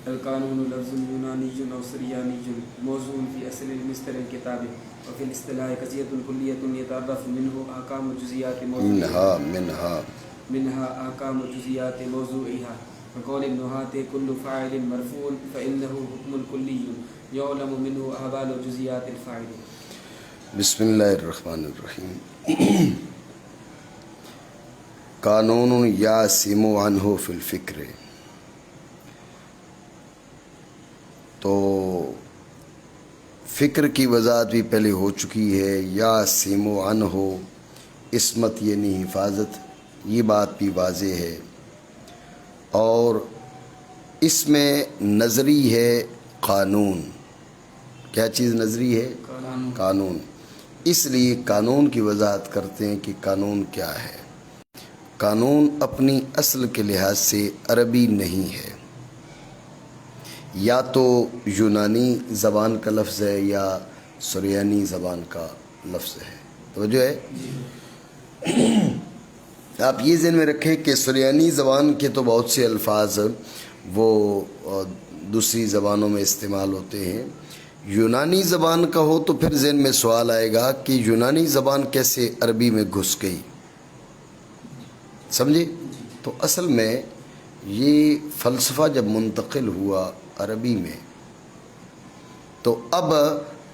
القانون لفظ یونانی أو سریانی موضوع في أصل المصدر الكتاب وفي الاصطلاح قضية كلية يتعرف منها أحكام جزئيات موضوعها وقول النحاة كل فاعل مرفوع فإنه حكم كلي يعلم منه أحوال جزئيات الفاعل. بسم اللہ الرحمن الرحیم. قانون یاسم عنہ فی الفکر. تو فکر کی وضاحت بھی پہلے ہو چکی ہے. یاسم عنہ عصمت یعنی حفاظت، یہ بات بھی واضح ہے. اور اس میں نظری ہے قانون. کیا چیز نظری ہے؟ قانون. اس لیے قانون کی وضاحت کرتے ہیں کہ قانون کیا ہے. قانون اپنی اصل کے لحاظ سے عربی نہیں ہے، یا تو یونانی زبان کا لفظ ہے یا سریانی زبان کا لفظ ہے. توجہ ہے؟ آپ یہ ذہن میں رکھیں کہ سریانی زبان کے تو بہت سے الفاظ وہ دوسری زبانوں میں استعمال ہوتے ہیں. یونانی زبان کا ہو تو پھر ذہن میں سوال آئے گا کہ یونانی زبان کیسے عربی میں گھس گئی. سمجھے؟ تو اصل میں یہ فلسفہ جب منتقل ہوا عربی میں تو اب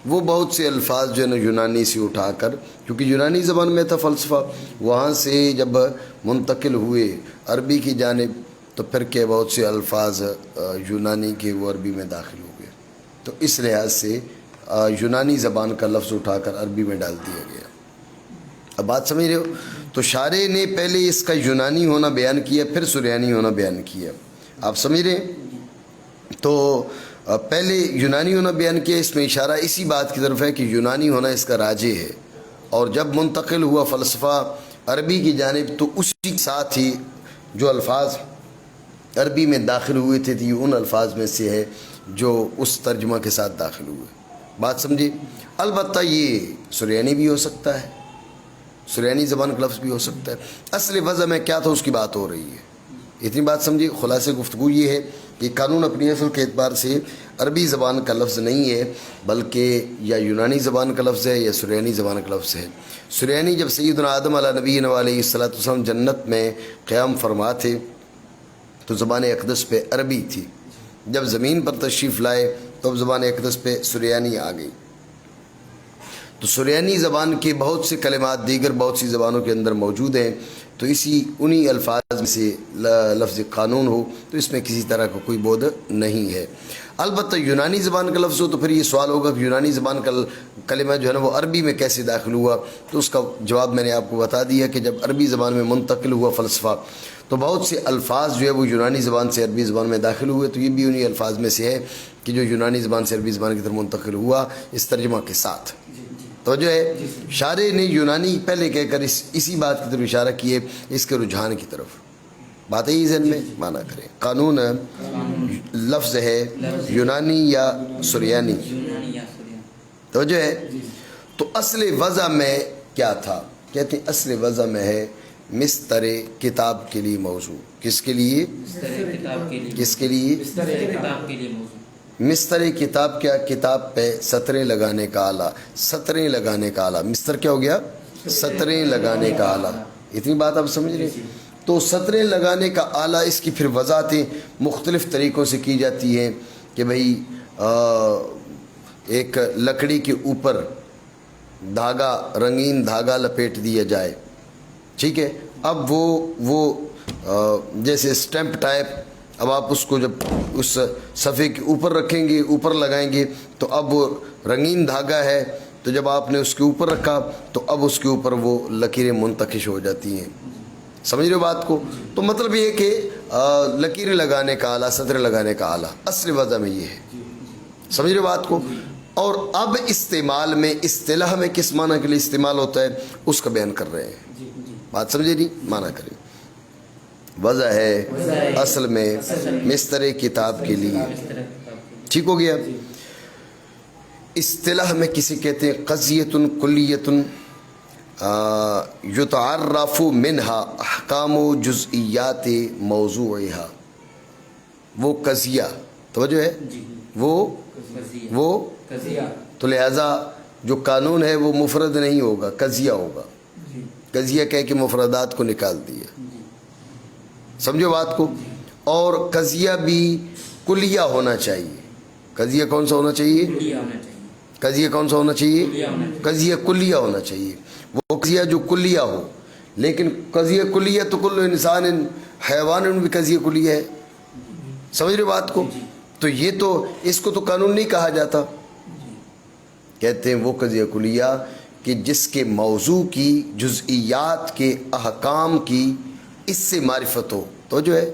وہ بہت سے الفاظ جو ہے نا یونانی سے اٹھا کر، کیونکہ یونانی زبان میں تھا فلسفہ، وہاں سے جب منتقل ہوئے عربی کی جانب تو پھر کے بہت سے الفاظ یونانی کے وہ عربی میں داخل ہو گئے. تو اس لحاظ سے یونانی زبان کا لفظ اٹھا کر عربی میں ڈال دیا گیا. اب بات سمجھ رہے ہو؟ تو شارع نے پہلے اس کا یونانی ہونا بیان کیا، پھر سریانی ہونا بیان کیا. آپ سمجھ رہے ہیں؟ تو پہلے یونانی ہونا بیان کیا. اس میں اشارہ اسی بات کی طرف ہے کہ یونانی ہونا اس کا راجح ہے. اور جب منتقل ہوا فلسفہ عربی کی جانب تو اسی کے ساتھ ہی جو الفاظ عربی میں داخل ہوئے تھے یہ ان الفاظ میں سے ہے جو اس ترجمہ کے ساتھ داخل ہوئے. بات سمجھے؟ البتہ یہ سریانی بھی ہو سکتا ہے، سریانی زبان کا لفظ بھی ہو سکتا ہے. اصل وضع میں کیا تھا اس کی بات ہو رہی ہے. اتنی بات سمجھے؟ خلاصے گفتگو یہ ہے کہ قانون اپنی اصل کے اعتبار سے عربی زبان کا لفظ نہیں ہے، بلکہ یا یونانی زبان کا لفظ ہے یا سریانی زبان کا لفظ ہے. سریانی جب سیدنا آدم علیہ نبینا علیہ الصلوۃ والسلام جنت میں قیام فرما تھے تو زبان اقدس پہ عربی تھی. جب زمین پر تشریف لائے تو اب زبان اقدس پہ سریانی آ گئی. تو سریانی زبان کے بہت سے کلمات دیگر بہت سی زبانوں کے اندر موجود ہیں. تو انہی الفاظ میں سے لفظ قانون ہو تو اس میں کسی طرح کا کوئی بود نہیں ہے. البتہ یونانی زبان کا لفظ ہو تو پھر یہ سوال ہوگا کہ یونانی زبان کا کلمہ جو ہے نا وہ عربی میں کیسے داخل ہوا. تو اس کا جواب میں نے آپ کو بتا دیا کہ جب عربی زبان میں منتقل ہوا فلسفہ تو بہت سے الفاظ جو ہے وہ یونانی زبان سے عربی زبان میں داخل ہوئے. تو یہ بھی انہی الفاظ میں سے ہے کہ جو یونانی زبان سے عربی زبان کی طرف منتقل ہوا اس ترجمہ کے ساتھ. تو جو ہے شارع نے یونانی پہلے کہہ کر اسی بات کی طرف اشارہ کیے، اس کے رجحان کی طرف. بات ہے یہ ذہن میں مانا کریں. قانون لفظ ہے یونانی یا سریانی. تو جو ہے تو اصل وضع میں کیا تھا؟ کہتے ہیں اصل وضع میں ہے مستر کتاب کے لیے موضوع. کس کے لیے؟ کس کے لیے؟ مستر کتاب. کیا؟ کتاب پہ سطریں لگانے کا آلہ. سطریں لگانے کا آلہ. مستر کیا ہو گیا؟ سطریں لگانے کا آلہ. اتنی بات آپ سمجھ رہے ہیں؟ تو سطریں لگانے کا آلہ اس کی پھر وضاحتیں مختلف طریقوں سے کی جاتی ہیں کہ بھئی ایک لکڑی کے اوپر دھاگا، رنگین دھاگا لپیٹ دیا جائے. ٹھیک ہے؟ اب وہ جیسے سٹیمپ ٹائپ، اب آپ اس کو جب اس صفحے کے اوپر رکھیں گے، اوپر لگائیں گے تو اب وہ رنگین دھاگا ہے تو جب آپ نے اس کے اوپر رکھا تو اب اس کے اوپر وہ لکیریں منتقش ہو جاتی ہیں. سمجھ رہے ہو بات کو؟ تو مطلب یہ ہے کہ لکیریں لگانے کا آلہ، سطریں لگانے کا آلہ اصل وضع میں یہ ہے. سمجھ رہے ہو بات کو؟ اور اب استعمال میں اصطلاح میں کس معنی کے لیے استعمال ہوتا ہے اس کا بیان کر رہے ہیں. بات سمجھے نہیں؟ معنی کریں. وضع ہے اصل میں مستر کتاب کے لیے. ٹھیک ہو گیا؟ اصطلاح میں کسی کہتے ہیں قضیۃ کلیۃ یتعرف منها احکام جزئیات موضوعها. وہ قضیہ، توجہ ہے، وہ تو لہذا جو قانون ہے وہ مفرد نہیں ہوگا، قضیہ ہوگا. قضیہ کہہ کے مفردات کو نکال دیا، سمجھو بات کو. اور قضیہ بھی کلیہ ہونا چاہیے. قضیہ کون سا ہونا چاہیے؟ قضیہ کون سا ہونا چاہیے؟ قضیہ کلیہ ہونا چاہیے. وہ قضیہ جو کلیہ ہو. لیکن قضیہ کلیہ تو کل انسان حیوان بھی قضیہ کلیہ ہے، سمجھ رہے بات کو؟ تو یہ تو اس کو تو قانون نہیں کہا جاتا. کہتے ہیں وہ قضیہ کلیہ کہ جس کے موضوع کی جزئیات کے احکام کی اس سے معرفت ہو. تو جو ہے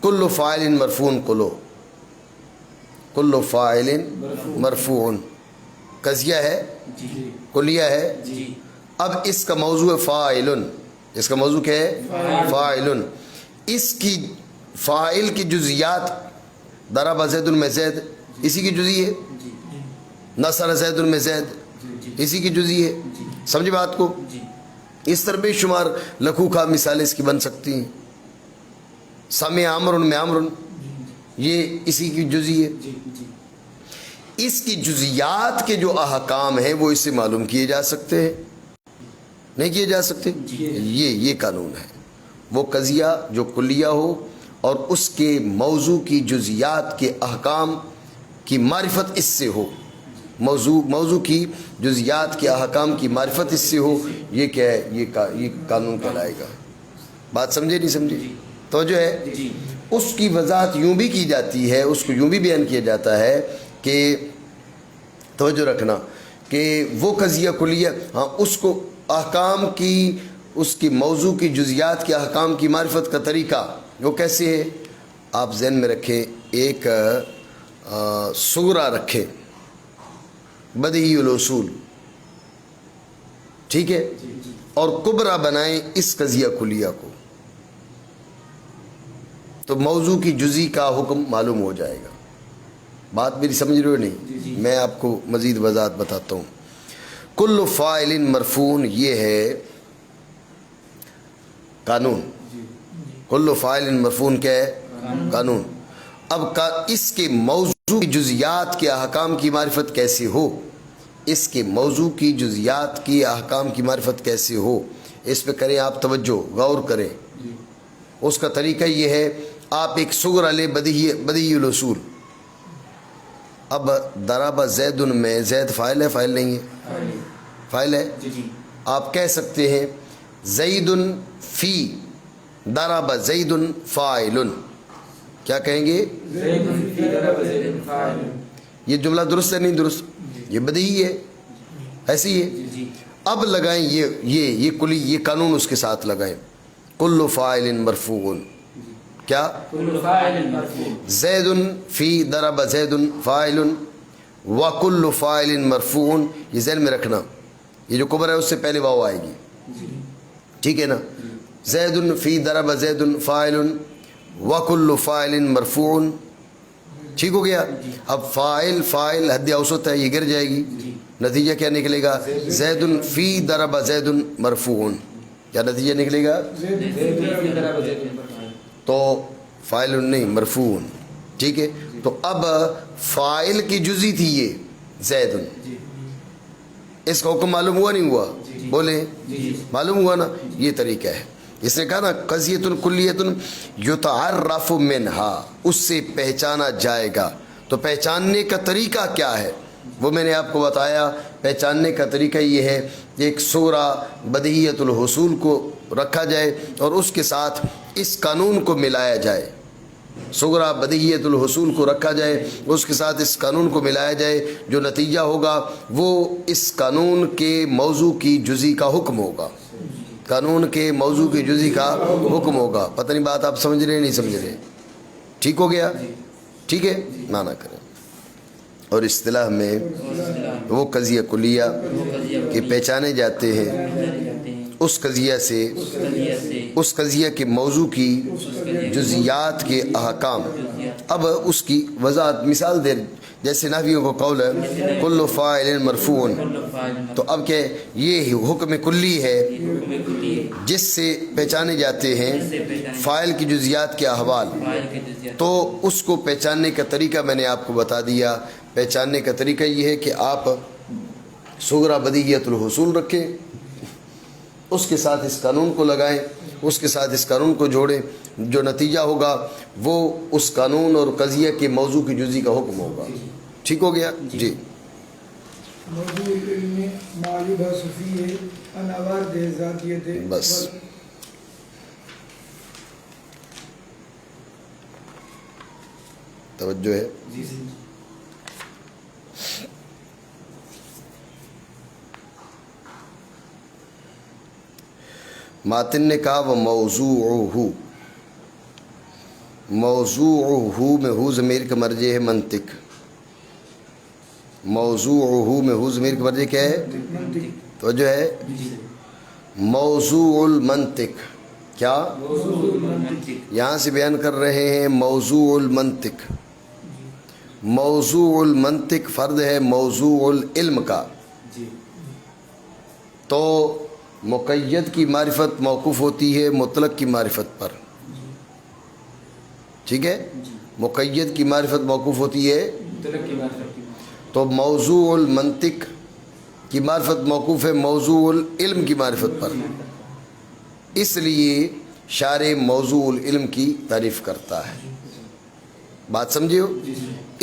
کل فاعل مرفوع، کل فاعل مرفوع قضیہ ہے، کلیہ ہے. اب اس کا موضوع فاعل، اس کا موضوع کیا ہے؟ فاعل. اس کی فاعل کی جزئیات، ضرب زید میں زید اسی کی جزئی ہے، نصر زید میں زید اسی کی جزئی ہے. سمجھے بات کو؟ اس طرح بے شمار لکھوکھا مثالیں اس کی بن سکتی ہیں. سمع عمرو میں عمرو، یہ اسی کی جزئی ہے. اس کی جزیات کے جو احکام ہیں وہ اس سے معلوم کیے جا سکتے ہیں، نہیں کیے جا سکتے. یہ قانون ہے. وہ قضیہ جو کلیہ ہو اور اس کے موضوع کی جزیات کے احکام کی معرفت اس سے ہو، موضوع کی جزیات کے احکام کی معرفت اس سے ہو، یہ کیا ہے؟ یہ قانون کہلائے گا. بات سمجھے نہیں سمجھے؟ تو جو ہے اس کی وضاحت یوں بھی کی جاتی ہے، اس کو یوں بھی بیان کیا جاتا ہے کہ توجہ رکھنا کہ وہ قضیہ کلیہ، ہاں اس کو احکام کی، اس کی موضوع کی جزیات کے احکام کی معرفت کا طریقہ وہ کیسے ہے؟ آپ ذہن میں رکھیں، ایک صغرا رکھیں، بدیہی الاصول، ٹھیک ہے، اور کبرا بنائیں اس قضیہ کلیہ کو، تو موضوع کی جزئی کا حکم معلوم ہو جائے گا. بات میری سمجھ رہے ہو نہیں؟ میں آپ کو مزید وضاحت بتاتا ہوں. کل فاعل مرفوع یہ ہے قانون. کل فاعل مرفوع کیا ہے؟ قانون. اب اس کے موضوع کی جزیات کے احکام کی معرفت کیسے ہو؟ اس کے موضوع کی جزیات کی احکام کی معرفت کیسے ہو؟ اس پہ کریں آپ توجہ، غور کریں. اس کا طریقہ یہ ہے، آپ ایک صغرا لے، بدیہی الاصول. اب ضرب زید میں زید فاعل ہے، فاعل نہیں ہے؟ فاعل ہے. آپ کہہ سکتے ہیں زید فی ضرب زید فاعل. کیا کہیں گے؟ یہ جملہ درست ہے نہیں درست؟ یہ بدیہی ہے، ایسی ہے. اب لگائیں یہ کلی، یہ قانون اس کے ساتھ لگائیں. کل فاعل مرفوع، کیا؟ زید فی ضرب زید فاعل وکل فاعل مرفوع. یہ ذہن میں رکھنا، یہ جو کبر ہے اس سے پہلے واو آئے گی، ٹھیک ہے نا؟ زید فی ضرب زید فاعل وکل فاعل مرفوع. ٹھیک ہو گیا؟ اب فاعل حد اوسط ہے، یہ گر جائے گی. نتیجہ کیا نکلے گا؟ زید فی ضرب زید مرفوع. کیا نتیجہ نکلے گا؟ تو فاعل نہیں، مرفوع. ٹھیک ہے. تو اب فاعل کی جزئی تھی یہ زید، اس کا حکم معلوم ہوا نہیں ہوا؟ بولیں معلوم ہوا نا؟ یہ طریقہ ہے. اس نے کہا نا قضیۃ کلیۃ یتعرف منہا، اس سے پہچانا جائے گا. تو پہچاننے کا طریقہ کیا ہے وہ میں نے آپ کو بتایا. پہچاننے کا طریقہ یہ ہے کہ ایک صغرا بدیہیۃ الحصول کو رکھا جائے اور اس کے ساتھ اس قانون کو ملایا جائے. صغرا بدیہیۃ الحصول کو رکھا جائے، اس کے ساتھ اس قانون کو ملایا جائے. جو نتیجہ ہوگا وہ اس قانون کے موضوع کی جزئی کا حکم ہوگا. قانون کے موضوع کی جزئی کا حکم ہوگا. پتہ نہیں بات آپ سمجھ رہے ہیں نہیں سمجھ رہے؟ ٹھیک ہو گیا؟ ٹھیک ہے، مانا کریں. اور اصطلاح میں وہ قضیہ کلیہ کہ پہچانے جاتے ہیں اس قضیہ سے اس قضیہ کے موضوع کی جزیات کے احکام. اب اس کی وضاحت مثال دے، جیسے نحویوں کو قول ہے کل فاعل مرفوع، تو اب کہ یہ حکم کلی ہے جس سے پہچانے جاتے ہیں فاعل کی جزیات کے احوال. تو اس کو پہچاننے کا طریقہ میں نے آپ کو بتا دیا. پہچاننے کا طریقہ یہ ہے کہ آپ صغرا بدیہیۃ الحصول رکھیں، اس کے ساتھ اس قانون کو لگائیں، اس کے ساتھ اس قانون کو جوڑیں، جو نتیجہ ہوگا وہ اس قانون اور قضیہ کے موضوع کی جزی کا حکم ہوگا. ٹھیک ہو گیا جی. موضوع علم ما یبحث فیہ عن عوارض ذاتیۃ. بس توجہ ہے. ماتن نے کہا وہ موضوعہ، موضوعہ میں ہو ضمیر کا مرجع ہے منطق. موضوعہ میں ہو ضمیر کا مرجع کیا ہے؟ تو جو ہے موضوع المنطق. کیا یہاں سے بیان کر رہے ہیں موضوع المنطق. موضوع المنطق فرد ہے موضوع العلم کا. تو مقید کی معرفت موقوف ہوتی ہے مطلق کی معرفت پر. ٹھیک ہے، مقید کی معرفت موقوف ہوتی ہے، تو موضوع المنطق کی معرفت موقوف ہے موضوع العلم کی معرفت پر. اس لیے شارع موضوع العلم کی تعریف کرتا ہے. بات سمجھے ہو؟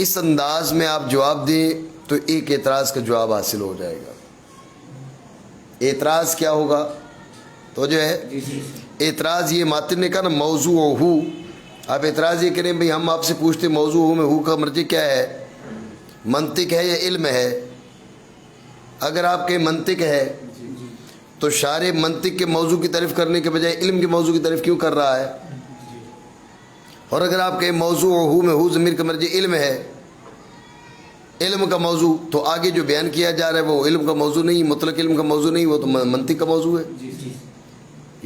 اس انداز میں آپ جواب دیں تو ایک اعتراض کا جواب حاصل ہو جائے گا. اعتراض کیا ہوگا؟ تو جو ہے اعتراض یہ ماتن نے کہا نا موضوع ہو، آپ اعتراض یہ کریں بھئی ہم آپ سے پوچھتے موضوع میں ہو کا مرجع کیا ہے، منطق ہے یا علم ہے؟ اگر آپ کہیں منطق ہے تو شارع منطق کے موضوع کی تعریف کرنے کے بجائے علم کے موضوع کی تعریف کیوں کر رہا ہے؟ اور اگر آپ کہیں موضوع ہو میں ہو ضمیر کا مرجع علم ہے، علم کا موضوع، تو آگے جو بیان کیا جا رہا ہے وہ علم کا موضوع نہیں، مطلق علم کا موضوع نہیں، وہ تو منطق کا موضوع ہے.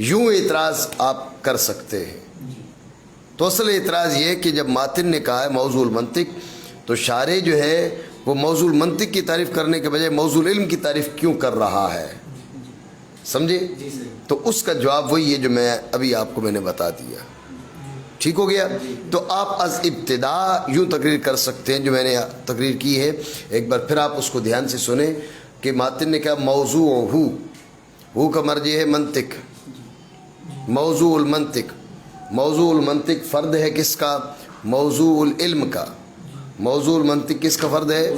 یوں اعتراض آپ کر سکتے ہیں. تو اصل اعتراض یہ ہے کہ جب ماتن نے کہا ہے موضوع المنطق تو شارع جو ہے وہ موضوع المنطق کی تعریف کرنے کے بجائے موضوع العلم کی تعریف کیوں کر رہا ہے؟ سمجھے؟ تو اس کا جواب وہی ہے جو میں ابھی آپ کو میں نے بتا دیا. ٹھیک ہو گیا؟ تو آپ از ابتدا یوں تقریر کر سکتے ہیں جو میں نے تقریر کی ہے. ایک بار پھر آپ اس کو دھیان سے سنیں کہ ماتن نے کہا موضوع ہو کا مرجع ہے منطق. موضوع المنطق، موضوع المنطق فرد ہے کس کا؟ موضوع العلم کا. موضوع المنطق کس کا فرد ہے؟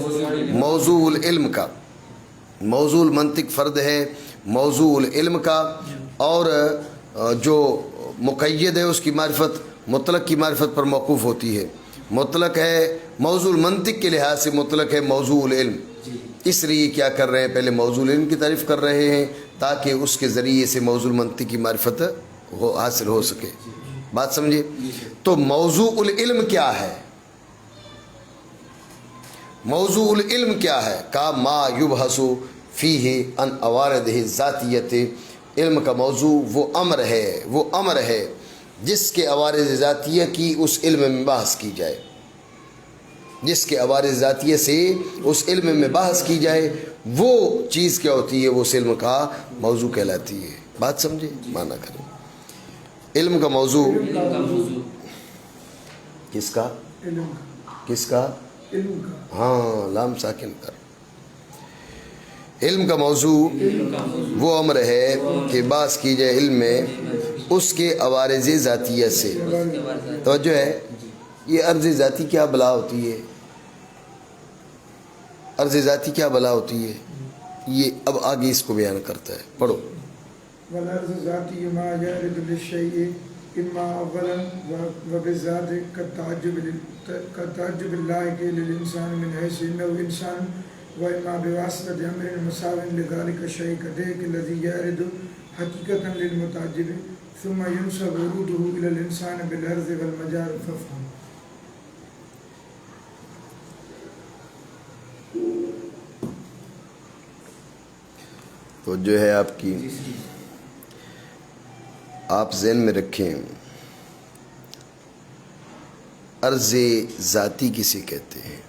موضوع العلم کا. موضوع المنطق فرد ہے موضوع العلم کا. اور جو مقید ہے اس کی معرفت مطلق کی معرفت پر موقوف ہوتی ہے. مطلق ہے موضوع المنطق کے لحاظ سے مطلق ہے موضوع العلم. اس لیے کیا کر رہے ہیں؟ پہلے موضوع العلم کی تعریف کر رہے ہیں تاکہ اس کے ذریعے سے موضوع المنطق کی معرفت حاصل ہو سکے. بات سمجھے؟ تو موضوع العلم کیا ہے؟ موضوع العلم کیا ہے؟ کا ما یبحث فیہ عن عوارض ذاتیت. علم کا موضوع وہ امر ہے جس کے عوارض ذاتیہ کی اس علم میں بحث کی جائے. جس کے عوارض ذاتیہ سے اس علم میں بحث کی جائے وہ چیز کیا ہوتی ہے؟ وہ اس علم کا موضوع کہلاتی ہے. بات سمجھے؟ معنی کریں. علم کا موضوع کس کا؟ کس کا؟ ہاں لام ساکن کر. علم کا موضوع وہ امر ہے کہ بحث کی جائے علم میں اس کے عوارض ذاتیہ سے. توجہ ہے؟ یہ عرض ذاتی کیا بلا ہوتی ہے؟ عرض ذاتی کیا بلا ہوتی ہے؟ یہ اب آگے اس کو بیان کرتا ہے. پڑھو. والعرض ذاتی ما یارد للشیء اما اولا وبالذات كالتعجب اللاحق للانسان من حيث انه انسان واما بواسطه امر مساو لذلك الشيء كذلك الذي يارد حقيقه للمتعجب ثم ينسب وروده الى الانسان بالعرض والمجال فافهم. تو جو ہے آپ کی آپ ذہن میں رکھیں عرض ذاتی کسے کہتے ہیں؟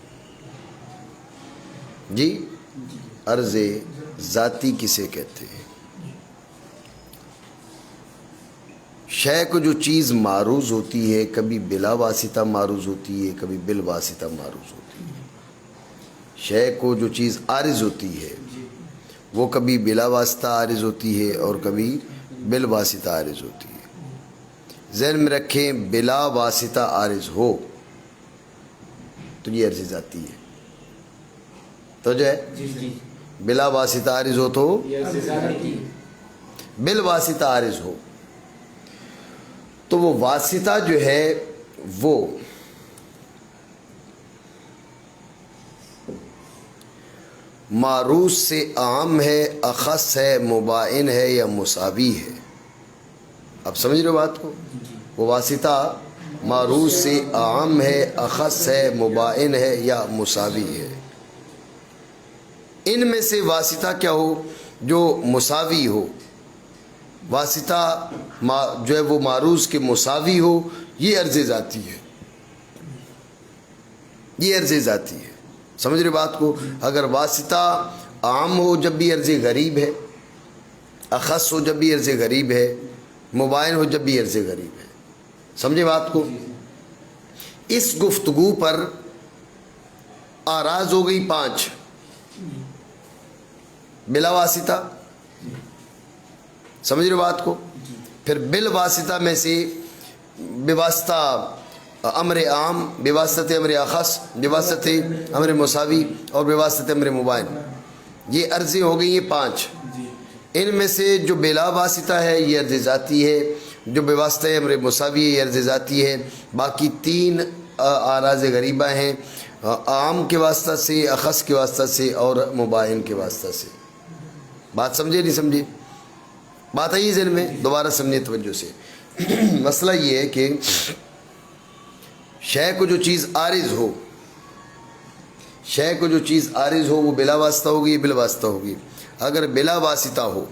جی عرض ذاتی کسے کہتے ہیں؟ شے کو جو چیز معروض ہوتی ہے کبھی بلا واسطہ معروض ہوتی ہے کبھی بال واسطہ معروض ہوتی ہے. شے کو جو چیز عارض ہوتی ہے وہ کبھی بلا واسطہ عارض ہوتی ہے اور کبھی بال واسطہ عارض ہوتی ہے. ذہن میں رکھیں بلا واسطہ عارض ہو تو یہ عرض ذاتی ہے. تو جو ہے بلا واسطہ عارض ہو تو بال واسطہ عارض ہو تو وہ واسطہ جو ہے وہ معروض سے عام ہے، اخص ہے، مباین ہے یا مساوی ہے. اب سمجھ رہے ہو بات کو؟ وہ واسطہ معروض سے عام ہے، اخص ہے، مباین ہے یا مساوی ہے. ان میں سے واسطہ کیا ہو جو مساوی ہو، واسطہ جو ہے وہ معروض کے مساوی ہو، یہ عرض ذاتی ہے. یہ عرض ذاتی ہے. سمجھ رہے بات کو؟ اگر واسطہ عام ہو جب بھی عرض غریب ہے، اخص ہو جب بھی عرض غریب ہے، مباین ہو جب بھی عرض غریب ہے. سمجھے بات کو؟ اس گفتگو پر آراز ہو گئی 5 بلا واسطہ. سمجھ رہے بات کو؟ پھر بال واسطہ میں سے بواسطہ امر عام، بواسطہ امر اخص، بواسطہ امر مساوی اور بواسطہ امر مباین. یہ عرضیں ہو گئی ہیں 5. ان میں سے جو بلا واسطہ ہے یہ عرض ذاتی ہے، جو بواسطہ امر مساوی ہے یہ عرض ذاتی ہے. باقی 3 آراز غریبہ ہیں، عام کے واسطہ سے، اخص کے واسطہ سے اور مباین کے واسطہ سے. بات سمجھے نہیں سمجھے؟ بات آئی ذہن میں؟ دوبارہ سمجھے توجہ سے. مسئلہ یہ ہے کہ شے کو جو چیز عارض ہو، شے کو جو چیز عارض ہو وہ بلا واسطہ ہوگی، بلا واسطہ ہوگی. اگر بلا واسطہ ہو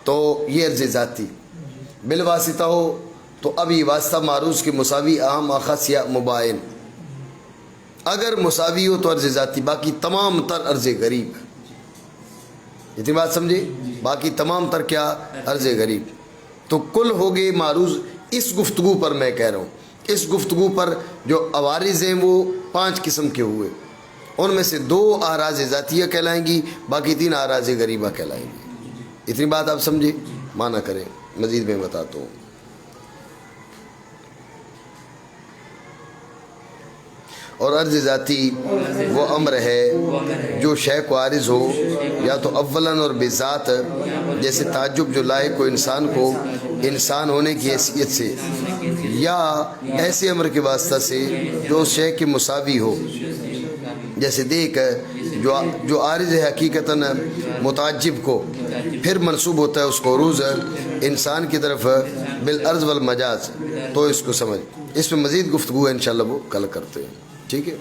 تو یہ عرض ذاتی، بلا واسطہ ہو تو اب یہ واسطہ معروض کے مساوی، عام، اخص یا مباین. اگر مساوی ہو تو عرض ذاتی، باقی تمام تر عرض غریب. اتنی بات سمجھے؟ باقی تمام تر کیا؟ عرض غریب. تو کل ہو گئے معروض. اس گفتگو پر میں کہہ رہا ہوں، اس گفتگو پر جو عوارض ہیں وہ 5 قسم کے ہوئے. ان میں سے 2 آراز ذاتیہ کہلائیں گی، باقی 3 آراز غریبہ کہلائیں گی. اتنی بات آپ سمجھے؟ معنی کریں. مزید میں بتاتا ہوں. اور عرض ذاتی وہ امر ہے جو شے کو عارض ہو یا تو اولاً اور بذات، جیسے تعجب جو لائق ہو انسان کو انسان ہونے کی حیثیت سے، یا ایسے امر کے واسطہ سے جو شے کے مساوی ہو. جیسے دیکھ جو عارض ہے حقیقتاً متعجب کو، پھر منسوب ہوتا ہے اس کو عروض انسان کی طرف بالعرض والمجاز. تو اس کو سمجھ. اس میں مزید گفتگو ہے انشاءاللہ وہ کل کرتے ہیں. ٹھیک ہے.